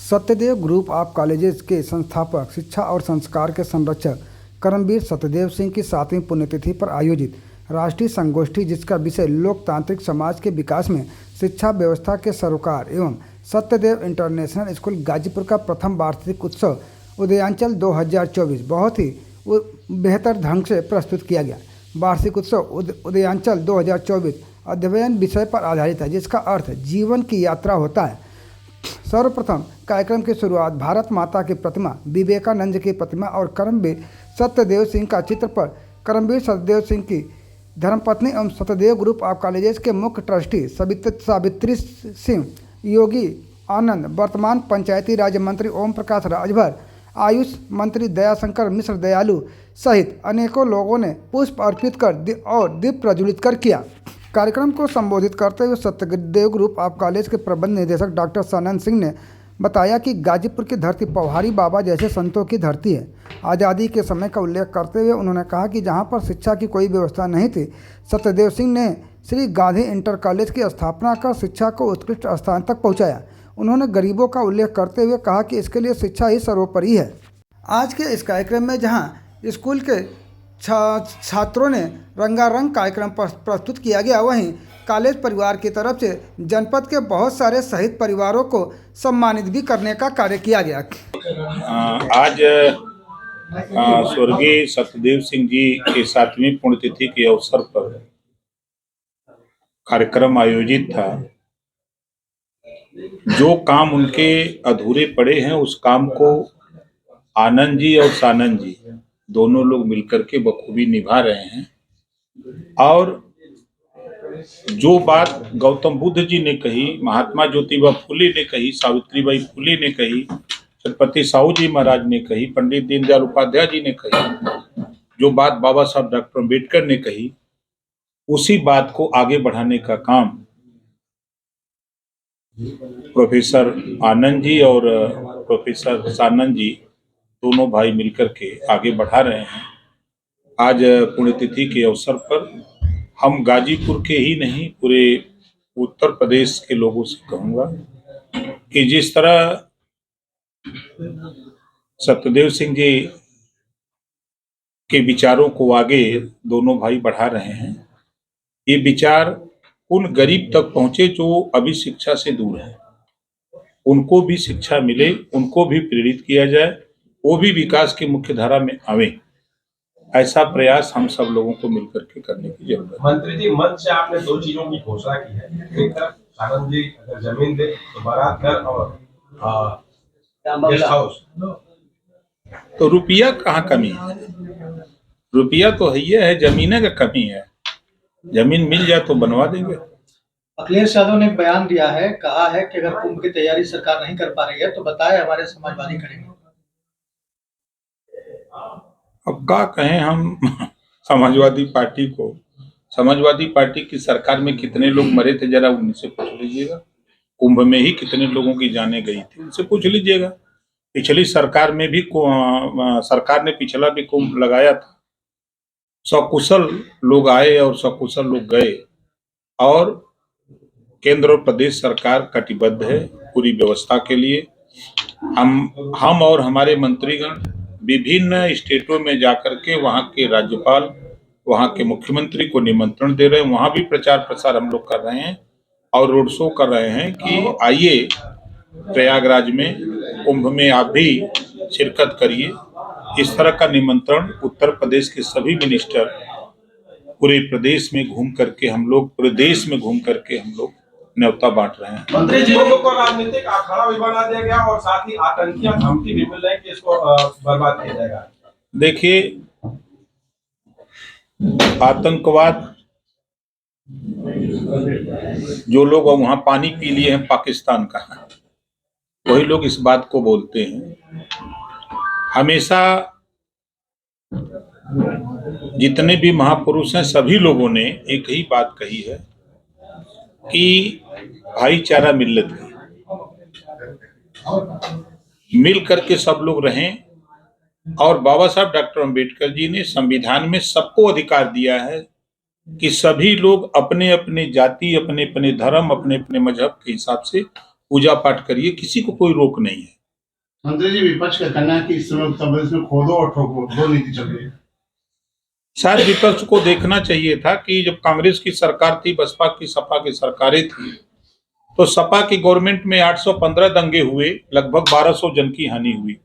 Satyadev group of colleges के संस्थापक, शिक्षा और संस्कार के संरक्षक कर्मवीर सत्यदेव सिंह की 7वीं पुण्यतिथि पर आयोजित राष्ट्रीय संगोष्ठी, जिसका विषय लोकतांत्रिक समाज के विकास में शिक्षा व्यवस्था के सरोकार एवं सत्यदेव इंटरनेशनल स्कूल गाजीपुर का प्रथम वार्षिक उत्सव उदयांचल 2024 बहुत ही बेहतर ढंग से प्रस्तुत किया गया। वार्षिक उत्सव उदयांचल 2024 अध्ययन विषय पर आधारित है, जिसका अर्थ जीवन की यात्रा होता है। सर्वप्रथम कार्यक्रम की शुरुआत भारत माता की प्रतिमा, विवेकानंद की प्रतिमा और कर्मवीर सत्यदेव सिंह का चित्र पर कर्मवीर सत्यदेव सिंह की धर्मपत्नी एवं सत्यदेव ग्रुप ऑफ कॉलेजेस के मुख्य ट्रस्टी सावित्री सिंह, योगी आनंद, वर्तमान पंचायती राज मंत्री ओम प्रकाश राजभर, आयुष मंत्री दयाशंकर मिश्र दयालु सहित अनेकों लोगों ने पुष्प अर्पित कर और दीप प्रज्वलित कर किया। कार्यक्रम को संबोधित करते हुए सत्यदेव ग्रुप ऑफ कॉलेज के प्रबंध निदेशक डॉक्टर सनन सिंह ने बताया कि गाजीपुर की धरती पौहारी बाबा जैसे संतों की धरती है। आज़ादी के समय का उल्लेख करते हुए उन्होंने कहा कि जहां पर शिक्षा की कोई व्यवस्था नहीं थी, सत्यदेव सिंह ने श्री गांधी इंटर कॉलेज की स्थापना कर शिक्षा को उत्कृष्ट स्थान तक पहुंचाया। उन्होंने गरीबों का उल्लेख करते हुए कहा कि इसके लिए शिक्षा ही सर्वोपरि है। आज के इस कार्यक्रम में जहाँ स्कूल के छात्रों ने रंगारंग कार्यक्रम प्रस्तुत किया गया, वहीं कॉलेज परिवार की तरफ से जनपद के बहुत सारे शहीद परिवारों को सम्मानित भी करने का कार्य किया गया। आज स्वर्गीय सत्यदेव सिंह जी की 7वीं पुण्यतिथि के अवसर पर कार्यक्रम आयोजित था। जो काम उनके अधूरे पड़े हैं उस काम को आनंद जी और सानंद जी दोनों लोग मिलकर के बखूबी निभा रहे हैं। और जो बात गौतम बुद्ध जी ने कही, महात्मा ज्योतिबा फुले ने कही, सावित्रीबाई फुले ने कही, छत्रपति साहू जी महाराज ने कही, पंडित दीनदयाल उपाध्याय जी ने कही, जो बात बाबा साहब डॉक्टर अम्बेडकर ने कही, उसी बात को आगे बढ़ाने का काम प्रोफेसर आनंद जी और प्रोफेसर सानंद जी दोनों भाई मिलकर के आगे बढ़ा रहे हैं। आज पुण्यतिथि के अवसर पर हम गाजीपुर के ही नहीं, पूरे उत्तर प्रदेश के लोगों से कहूँगा कि जिस तरह सत्यदेव सिंह जी के विचारों को आगे दोनों भाई बढ़ा रहे हैं, ये विचार उन गरीब तक पहुंचे जो अभी शिक्षा से दूर है, उनको भी शिक्षा मिले, उनको भी प्रेरित किया जाए, वो भी विकास की मुख्य धारा में आवे। ऐसा प्रयास हम सब लोगों को मिलकर के करने की जरूरत है। मंत्री जी, मंच से आपने 2 चीजों की घोषणा की है। एक तरफ सानंद जी अगर जमीन दे तो बारात घर और गेस्ट हाउस, तो रुपया कहाँ कमी है? रुपया तो है, जमीन का कमी है। जमीन मिल जाए तो बनवा देंगे। अखिलेश यादव ने एक बयान दिया है, कहा है कि अगर कुंभ की तैयारी सरकार नहीं कर पा रही है तो बताए, हमारे समाजवादी करेंगे। अब क्या कहें हम समाजवादी पार्टी को? समाजवादी पार्टी की सरकार में कितने लोग मरे थे, जरा उनसे पूछ लीजिएगा। कुंभ में ही कितने लोगों की जानें गई थी, उनसे पूछ लीजिएगा। पिछली सरकार में भी सरकार ने पिछला भी कुंभ लगाया था। सकुशल लोग आए और सकुशल लोग गए, और केंद्र और प्रदेश सरकार कटिबद्ध है पूरी व्यवस्था के लिए। हम और हमारे मंत्रीगण विभिन्न स्टेटों में जाकर के वहाँ के राज्यपाल, वहाँ के मुख्यमंत्री को निमंत्रण दे रहे हैं। वहाँ भी प्रचार प्रसार हम लोग कर रहे हैं और रोड शो कर रहे हैं कि आइए प्रयागराज में कुंभ में आप भी शिरकत करिए। इस तरह का निमंत्रण उत्तर प्रदेश के सभी मिनिस्टर पूरे प्रदेश में घूम करके हम लोग, पूरे देश में घूम करके हम लोग न्योता बांट रहे हैं। मंत्री जी को राजनीतिक अखाड़ा भी बना दिया गया और साथ ही आतंकियों धमकी भी मिल रही है कि इसको बर्बाद किया जाएगा। देखिए, आतंकवाद जो लोग वहां पानी पी लिए हैं पाकिस्तान का, वही लोग इस बात को बोलते हैं। हमेशा जितने भी महापुरुष हैं सभी लोगों ने एक ही बात कही है कि भाईचारा मिल्लत है, मिल करके सब लोग रहें। और बाबा साहब डॉक्टर अम्बेडकर जी ने संविधान में सबको अधिकार दिया है कि सभी लोग अपने अपने जाति, अपने अपने धर्म, अपने अपने मजहब के हिसाब से पूजा पाठ करिए, किसी को कोई रोक नहीं है। मंत्री जी, विपक्ष का कहना है कि इस समय उत्तर प्रदेश में खोदो और ठोको दो नीति चल रही है। शायद विपक्ष को देखना चाहिए था कि जब कांग्रेस की सरकार थी, बसपा की, सपा की सरकारें थी, तो सपा की गवर्नमेंट में 815 दंगे हुए, लगभग 1200 जन की हानि हुई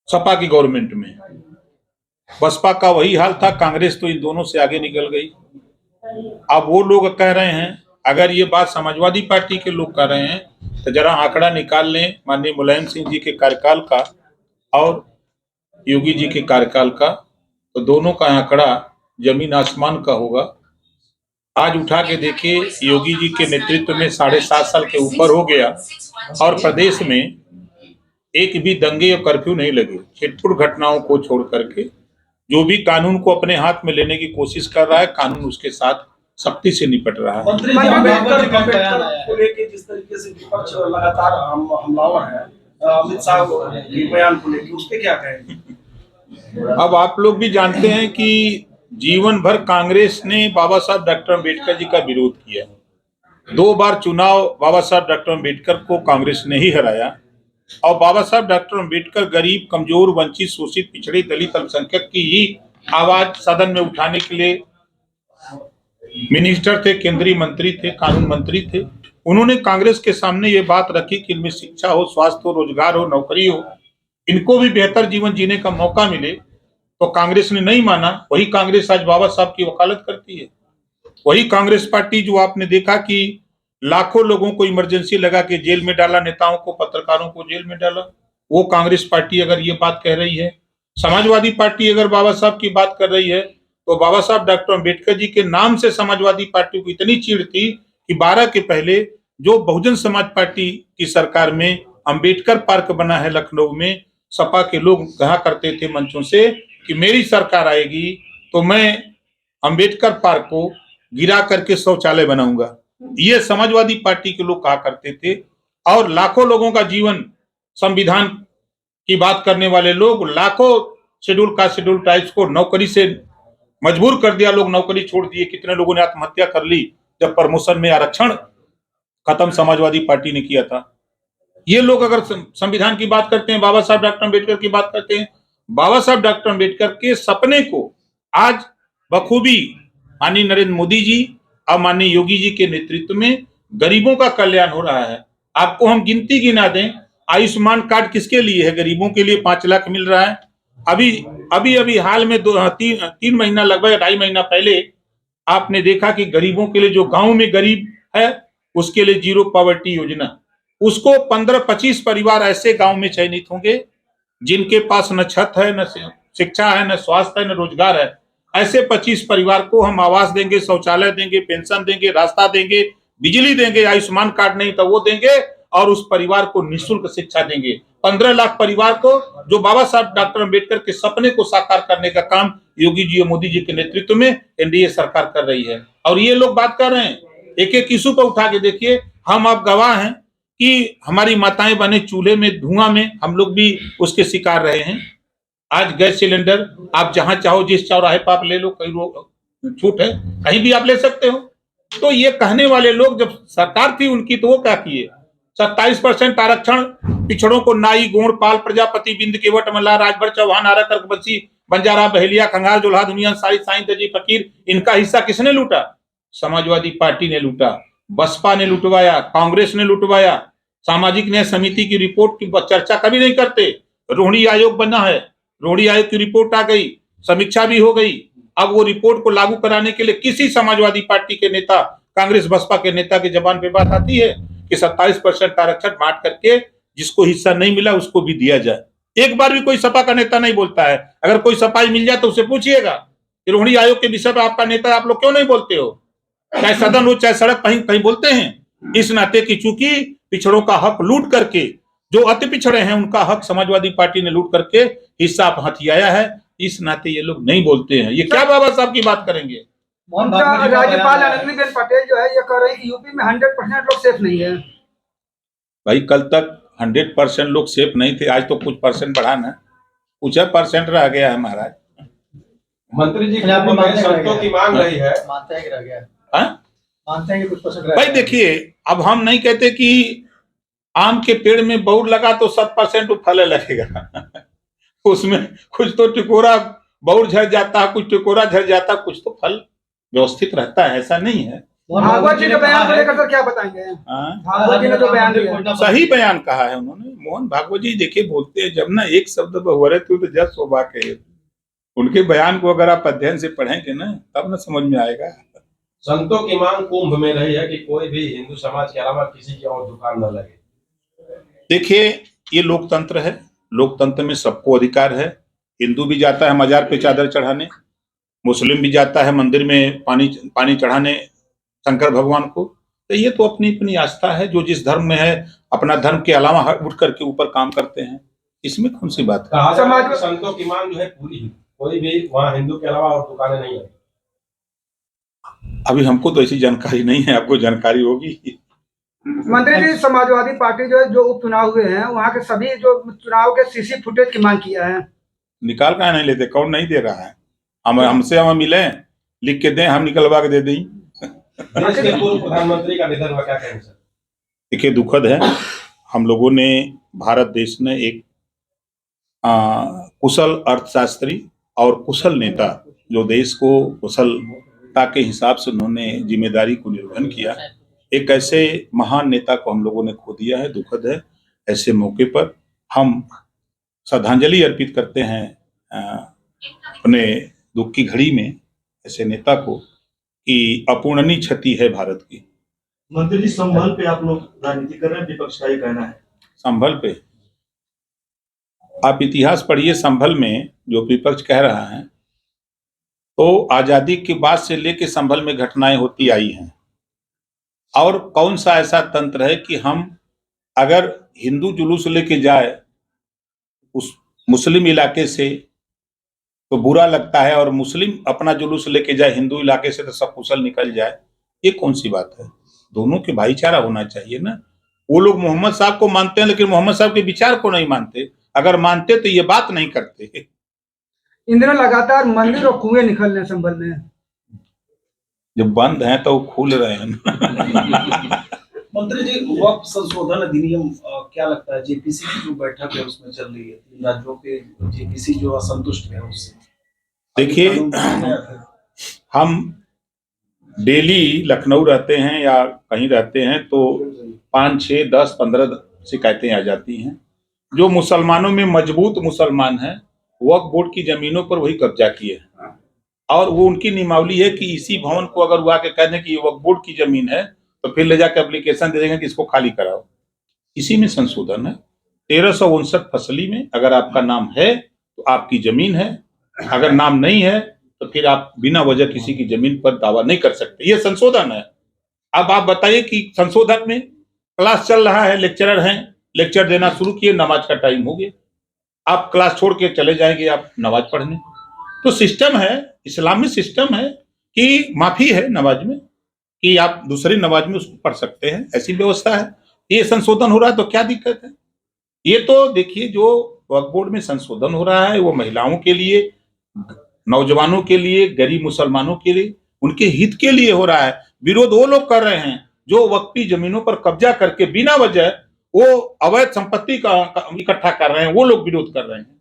सपा की गवर्नमेंट में। बसपा का वही हाल था, कांग्रेस तो इन दोनों से आगे निकल गई। अब वो लोग कह रहे हैं, अगर ये बात समाजवादी पार्टी के लोग कर रहे हैं तो जरा आंकड़ा निकाल लें माननीय मुलायम सिंह जी के कार्यकाल का और योगी जी के कार्यकाल का, तो दोनों का आंकड़ा जमीन आसमान का होगा। आज उठा के देखिए, योगी जी के नेतृत्व में 7.5 साल के ऊपर हो गया और प्रदेश में एक भी दंगे या कर्फ्यू नहीं लगे। छिटपुट घटनाओं को छोड़ करके जो भी कानून को अपने हाथ में लेने की कोशिश कर रहा है, कानून उसके साथ सख्ती से निपट रहा है। मंत्री जी, अम्बेडकर को लेके जिस तरीके से विपक्ष लगातार हमलावर है, अमित शाह के बयान को लेके, उस पे क्या कहेंगे? अब आप लोग भी जानते हैं कि जीवन भर कांग्रेस ने बाबा साहब डॉक्टर अम्बेडकर जी का विरोध किया। 2 बार चुनाव बाबा साहब डॉक्टर अम्बेडकर को कांग्रेस ने ही हराया और बाबा साहब डॉक्टर अम्बेडकर गरीब, कमजोर, वंचित, शोषित, पिछड़े, दलित, अल्पसंख्यक की ही आवाज सदन में उठाने के लिए मिनिस्टर थे, केंद्रीय मंत्री थे, कानून मंत्री थे। उन्होंने कांग्रेस के सामने ये बात रखी कि इनमें शिक्षा हो, स्वास्थ्य हो, रोजगार हो, नौकरी हो, इनको भी बेहतर जीवन जीने का मौका मिले, तो कांग्रेस ने नहीं माना। वही कांग्रेस आज बाबा साहब की वकालत करती है। वही कांग्रेस पार्टी जो आपने देखा कि लाखों लोगों को इमरजेंसी लगा के जेल में डाला, नेताओं को, पत्रकारों को जेल में डाला, वो कांग्रेस पार्टी अगर ये बात कह रही है। समाजवादी पार्टी अगर बाबा साहब की बात कर रही है तो बाबा साहब डॉक्टर अम्बेडकर जी के नाम से समाजवादी पार्टी को इतनी चिढ़ थी कि 12 के पहले जो बहुजन समाज पार्टी की सरकार में अम्बेडकर पार्क बना है लखनऊ में, सपा के लोग कहा करते थे मंचों से कि मेरी सरकार आएगी तो मैं अम्बेडकर पार्क को गिरा करके शौचालय बनाऊंगा। ये समाजवादी पार्टी के लोग कहा करते थे और लाखों लोगों का जीवन, संविधान की बात करने वाले लोग, लाखों शेड्यूल कास्ट, शेड्यूल ट्राइब्स को नौकरी से मजबूर कर दिया, लोग नौकरी छोड़ दिए। कितने लोगों ने आत्महत्या कर ली जब प्रमोशन में आरक्षण खत्म समाजवादी पार्टी ने किया था। ये लोग अगर संविधान की बात करते हैं, बाबा साहब डॉक्टर अम्बेडकर की बात करते हैं, बाबा साहब डॉक्टर अम्बेडकर के सपने को आज बखूबी माननीय नरेंद्र मोदी जी और माननीय योगी जी के नेतृत्व में गरीबों का कल्याण हो रहा है। आपको हम गिनती गिना दें, आयुष्मान कार्ड किसके लिए है? गरीबों के लिए 5 लाख मिल रहा है। अभी हाल में 3 महीना, लगभग 2.5 महीना पहले आपने देखा कि गरीबों के लिए, जो गांव में गरीब है उसके लिए जीरो पॉवर्टी योजना, उसको 15-25 परिवार ऐसे गांव में चयनित होंगे जिनके पास न छत है, न शिक्षा है, न स्वास्थ्य है, न रोजगार है। ऐसे 25 परिवार को हम आवास देंगे, शौचालय देंगे, पेंशन देंगे, रास्ता देंगे, बिजली देंगे, आयुष्मान कार्ड नहीं तो वो देंगे और उस परिवार को निःशुल्क शिक्षा देंगे। 15 लाख परिवार को, जो बाबा साहब डॉक्टर अम्बेडकर के सपने को साकार करने का काम योगी जी और मोदी जी के नेतृत्व में एनडीए सरकार कर रही है। और ये लोग बात कर रहे हैं, एक एक इशू पर उठा के देखिए। हम आप गवाह हैं कि हमारी माताएं बने चूल्हे में, धुआं में, हम लोग भी उसके शिकार रहे हैं। आज गैस सिलेंडर आप जहां चाहो, जिस चौराहे पर आप ले लो, कहीं छूट है, कहीं भी आप ले सकते हो। तो ये कहने वाले लोग, जब सरकार थी उनकी, तो वो क्या किए? 27% आरक्षण पिछड़ों को, नाई, गोंड, पाल, प्रजापति, बिंद, केवट, मल्लाह, राजभर, चौहान, आरा, कर्कबसी, बंजारा, बहेलिया, खंगार, जोल्हा, दुनिया, सारी, साईं, दर्जी, फकीर, इनका हिस्सा किसने लूटा? समाजवादी पार्टी ने लूटा, बसपा ने लुटवाया, कांग्रेस ने लुटवाया। सामाजिक न्याय समिति की रिपोर्ट की चर्चा कभी नहीं करते। रोहिणी आयोग बना है, रोहिणी आयोग की रिपोर्ट आ गई, समीक्षा भी हो गई। अब वो रिपोर्ट को लागू कराने के लिए किसी समाजवादी पार्टी के नेता, कांग्रेस बसपा के नेता की जबान पे बात आती है कि 27% आरक्षण बांट करके जिसको हिस्सा नहीं मिला उसको भी दिया जाए। एक बार भी कोई सपा का नेता नहीं बोलता है। अगर कोई सफाई मिल जाए तो उसे पूछिएगा कि रोहिणी आयोग के विषय पर आपका नेता, आप लोग क्यों नहीं बोलते हो? चाहे सदन हो, चाहे सड़क, कहीं कहीं बोलते हैं। इस नाते की चूंकि पिछड़ों का हक लूट करके, जो अति पिछड़े हैं उनका हक समाजवादी पार्टी ने लूट करके हिस्सा हथियाया है, इस नाते ये लोग नहीं बोलते हैं। ये क्या बाबा साहब की बात करेंगे? राज्यपाल आनंदीबेन पटेल जो है ये कह रही कि यूपी में 100% लोग सेफ नहीं है। भाई, कल तक 100% लोग सेफ नहीं थे, आज तो कुछ परसेंट बढ़ा ना, कुछ परसेंट रह गया है महाराज। मंत्री जी, शर्तों की मांग रही है, मानते हैं कि रह गया, हाँ? मानते हैं कि कुछ परसेंट रह भाई गया। देखिए, अब हम नहीं कहते कि आम के पेड़ में बौर लगा तो 7% फल लगेगा उसमें कुछ तो टिकोरा बौर झड़ जाता है, कुछ टिकोरा झड़ जाता है, कुछ तो फल व्यवस्थित रहता है, ऐसा नहीं है। भागवत जी के बयान को लेकर सर क्या बताएंगे? हाँ? भागवत जी ने जो बयान दिया है, सही बयान कहा है उन्होंने। मोहन भागवत जी देखिए बोलते हैं, जब ना एक शब्द बहुवरे तो जस शोभा कहे। उनके बयान को अगर आप अध्ययन से पढ़ेंगे ना तब ना समझ में आएगा। संतों की मांग कुंभ में रही है कि कोई भी हिंदू समाज के अलावा किसी की और दुकान न लगे। देखिए ये लोकतंत्र है, लोकतंत्र में सबको अधिकार है। हिंदू भी जाता है मजार पे चादर चढ़ाने, मुस्लिम भी जाता है मंदिर में पानी चढ़ाने शंकर भगवान को। तो ये तो अपनी अपनी आस्था है, जो जिस धर्म में है अपना धर्म के अलावा उठ करके ऊपर काम करते हैं, इसमें कौन सी बात है। कहा जा रहा है कि संतों की मांग जो है पूरी है, कोई भी वहाँ हिंदू के अलावा और दुकानें नहीं है। अभी हमको तो ऐसी जानकारी नहीं है, आपको जानकारी होगी। मंत्री जी समाजवादी पार्टी जो उपचुनाव हुए हैं वहाँ के सभी जो चुनाव के सीसी फुटेज की मांग किया है, निकाल का नहीं लेते, कौन नहीं दे रहा है। हम मिले लिख के दें, हम निकलवा के दे दें। देश के पूर्व प्रधानमंत्री का निधन हुआ, क्या कहेंगे सर? देखिए दुखद है। हम लोगों ने भारत देश ने एक कुशल अर्थशास्त्री और कुशल नेता, जो देश को कुशलता के हिसाब से उन्होंने जिम्मेदारी को निर्वहन किया, एक ऐसे महान नेता को हम लोगों ने खो दिया है। दुखद है। ऐसे मौके पर हम श्रद्धांजलि अर्पित करते हैं अपने दुख की घड़ी में ऐसे नेता को, कि अपूर्णनीय क्षति है भारत की। मंत्री जी संभल पे आप लोग राजनीति कर रहे हैं, विपक्ष का ये कहना है। संभल पे आप इतिहास पढ़िए, संभल में जो विपक्ष कह रहा है, तो आजादी के बाद से लेके संभल में घटनाएं होती आई हैं। और कौन सा ऐसा तंत्र है कि हम अगर हिंदू जुलूस लेके जाए उस मुस्लिम इलाके से तो बुरा लगता है, और मुस्लिम अपना जुलूस लेके जाए हिंदू इलाके से तो सब कुशल निकल जाए, ये कौन सी बात है। दोनों के भाईचारा होना चाहिए ना। वो लोग मोहम्मद साहब को मानते हैं लेकिन मोहम्मद साहब के विचार को नहीं मानते। अगर मानते तो ये बात नहीं करते। इन दिनों लगातार मंदिर और कुएं निकल रहे हैं संभल में। जब बंद हैं तो वो खुल रहे हैं। मंत्री जी वक्फ संशोधन अधिनियम क्या लगता है, जेपीसी की जो बैठक है उसमें चल रही है, 3 राज्यों के जेपीसी जो असंतुष्ट है उससे? देखिए हम डेली लखनऊ रहते हैं या कहीं रहते हैं तो 5, 6, 10, 15 शिकायतें आ जाती हैं। जो मुसलमानों में मजबूत मुसलमान हैं वक्फ बोर्ड की जमीनों पर वही कब्जा किए हैं, और वो उनकी नियमावली है कि इसी भवन को अगर वो आके कह दें कि ये वक्फ बोर्ड की जमीन है तो फिर ले जाकर एप्लीकेशन दे देंगे कि इसको खाली कराओ। इसी में संशोधन है। 1359 फसली में अगर आपका नाम है तो आपकी जमीन है, अगर नाम नहीं है तो फिर आप बिना वजह किसी की जमीन पर दावा नहीं कर सकते। ये संशोधन है। अब आप बताइए कि संशोधन में क्लास चल रहा है, लेक्चरर हैं, लेक्चर देना शुरू किए, नमाज का टाइम हो गया, आप क्लास छोड़ के चले जाएंगे आप नमाज पढ़ने। तो सिस्टम है, इस्लामी सिस्टम है कि माफी है नमाज में, कि आप दूसरी नमाज में उसको पढ़ सकते हैं, ऐसी व्यवस्था है। ये संशोधन हो रहा है तो क्या दिक्कत है। ये तो देखिए जो वक्फ बोर्ड में संशोधन हो रहा है वो महिलाओं के लिए, नौजवानों के लिए, गरीब मुसलमानों के लिए, उनके हित के लिए हो रहा है। विरोध वो लोग कर रहे हैं जो वक्फी जमीनों पर कब्जा करके बिना वजह वो अवैध संपत्ति का इकट्ठा कर रहे हैं, वो लोग विरोध कर रहे हैं।